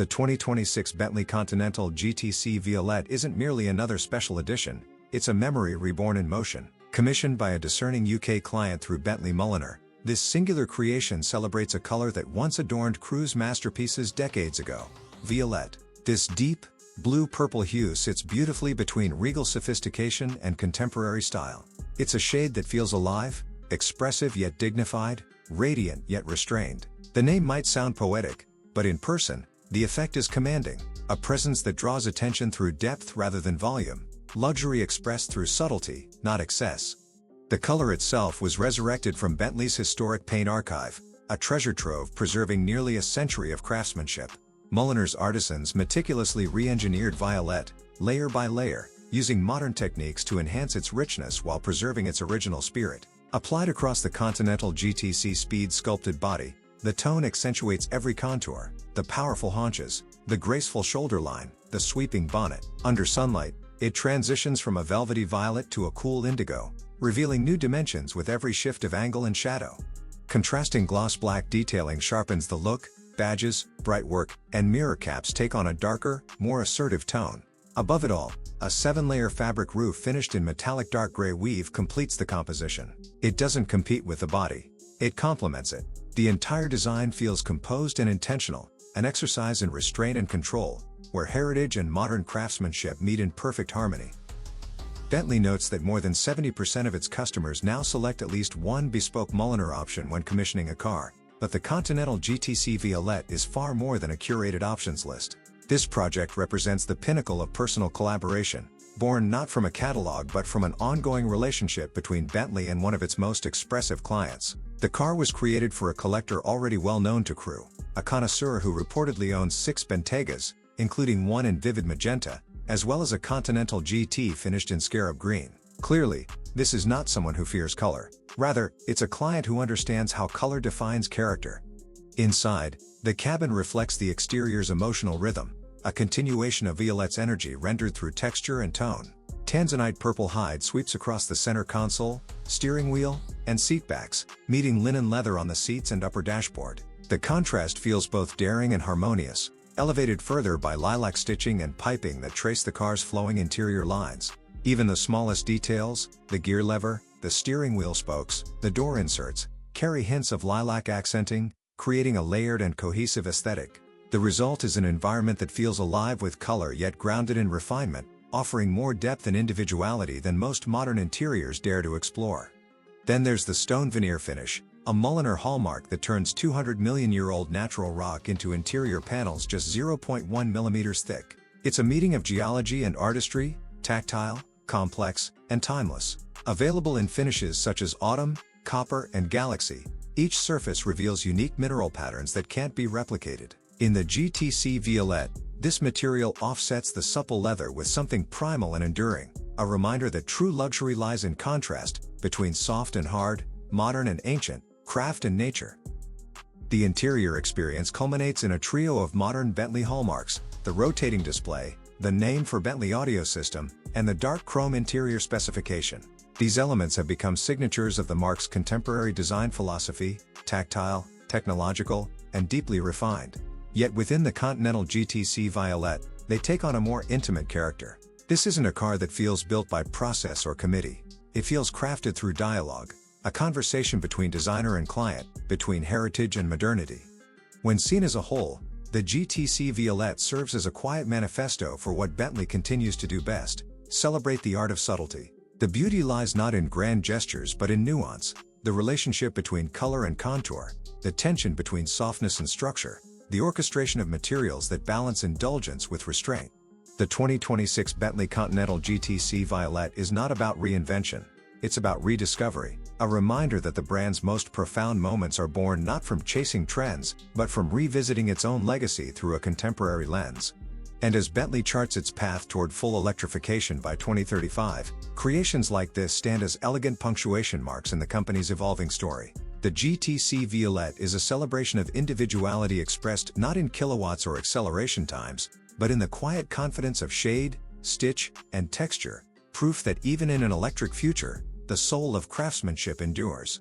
The 2026 Bentley Continental GTC Violette isn't merely another special edition, it's a memory reborn in motion. Commissioned by a discerning UK client through Bentley Mulliner, this singular creation celebrates a color that once adorned cruise masterpieces decades ago. Violette. This deep, blue-purple hue sits beautifully between regal sophistication and contemporary style. It's a shade that feels alive, expressive yet dignified, radiant yet restrained. The name might sound poetic, but in person, the effect is commanding, a presence that draws attention through depth rather than volume, luxury expressed through subtlety, not excess. The color itself was resurrected from Bentley's historic paint archive, a treasure trove preserving nearly a century of craftsmanship. Mulliner's artisans meticulously re-engineered Violette, layer by layer, using modern techniques to enhance its richness while preserving its original spirit. Applied across the Continental GTC Speed sculpted body, the tone accentuates every contour, the powerful haunches, the graceful shoulder line, the sweeping bonnet. Under sunlight, it transitions from a velvety violet to a cool indigo, revealing new dimensions with every shift of angle and shadow. Contrasting gloss black detailing sharpens the look, badges, bright work, and mirror caps take on a darker, more assertive tone. Above it all, a 7-layer fabric roof finished in metallic dark gray weave completes the composition. It doesn't compete with the body, it complements it. The entire design feels composed and intentional, an exercise in restraint and control, where heritage and modern craftsmanship meet in perfect harmony. Bentley notes that more than 70% of its customers now select at least one bespoke Mulliner option when commissioning a car, but the Continental GTC Violette is far more than a curated options list. This project represents the pinnacle of personal collaboration, born not from a catalog but from an ongoing relationship between Bentley and one of its most expressive clients. The car was created for a collector already well known to Crew, a connoisseur who reportedly owns 6 Bentegas, including one in vivid magenta, as well as a Continental GT finished in scarab green. Clearly, this is not someone who fears color. Rather, it's a client who understands how color defines character. Inside, the cabin reflects the exterior's emotional rhythm, a continuation of Violette's energy rendered through texture and tone. Tanzanite purple hide sweeps across the center console, steering wheel, and seatbacks, meeting linen leather on the seats and upper dashboard. The contrast feels both daring and harmonious, elevated further by lilac stitching and piping that trace the car's flowing interior lines. Even the smallest details, the gear lever, the steering wheel spokes, the door inserts, carry hints of lilac accenting, creating a layered and cohesive aesthetic. The result is an environment that feels alive with color yet grounded in refinement, offering more depth and individuality than most modern interiors dare to explore. Then there's the stone veneer finish, a Mulliner hallmark that turns 200-million-year-old natural rock into interior panels just 0.1 mm thick. It's a meeting of geology and artistry, tactile, complex, and timeless. Available in finishes such as autumn, copper, and galaxy, each surface reveals unique mineral patterns that can't be replicated. In the GTC Violette, this material offsets the supple leather with something primal and enduring, a reminder that true luxury lies in contrast between soft and hard, modern and ancient, craft and nature. The interior experience culminates in a trio of modern Bentley hallmarks: the rotating display, the Naim for Bentley audio system, and the dark chrome interior specification. These elements have become signatures of the marque's contemporary design philosophy: tactile, technological, and deeply refined. Yet within the Continental GTC Violette, they take on a more intimate character. This isn't a car that feels built by process or committee. It feels crafted through dialogue, a conversation between designer and client, between heritage and modernity. When seen as a whole, the GTC Violette serves as a quiet manifesto for what Bentley continues to do best: celebrate the art of subtlety. The beauty lies not in grand gestures but in nuance, the relationship between color and contour, the tension between softness and structure, the orchestration of materials that balance indulgence with restraint. The 2026 Bentley Continental GTC Violette is not about reinvention, it's about rediscovery, a reminder that the brand's most profound moments are born not from chasing trends, but from revisiting its own legacy through a contemporary lens. And as Bentley charts its path toward full electrification by 2035, creations like this stand as elegant punctuation marks in the company's evolving story. The GTC Violette is a celebration of individuality expressed not in kilowatts or acceleration times, but in the quiet confidence of shade, stitch, and texture, proof that even in an electric future, the soul of craftsmanship endures.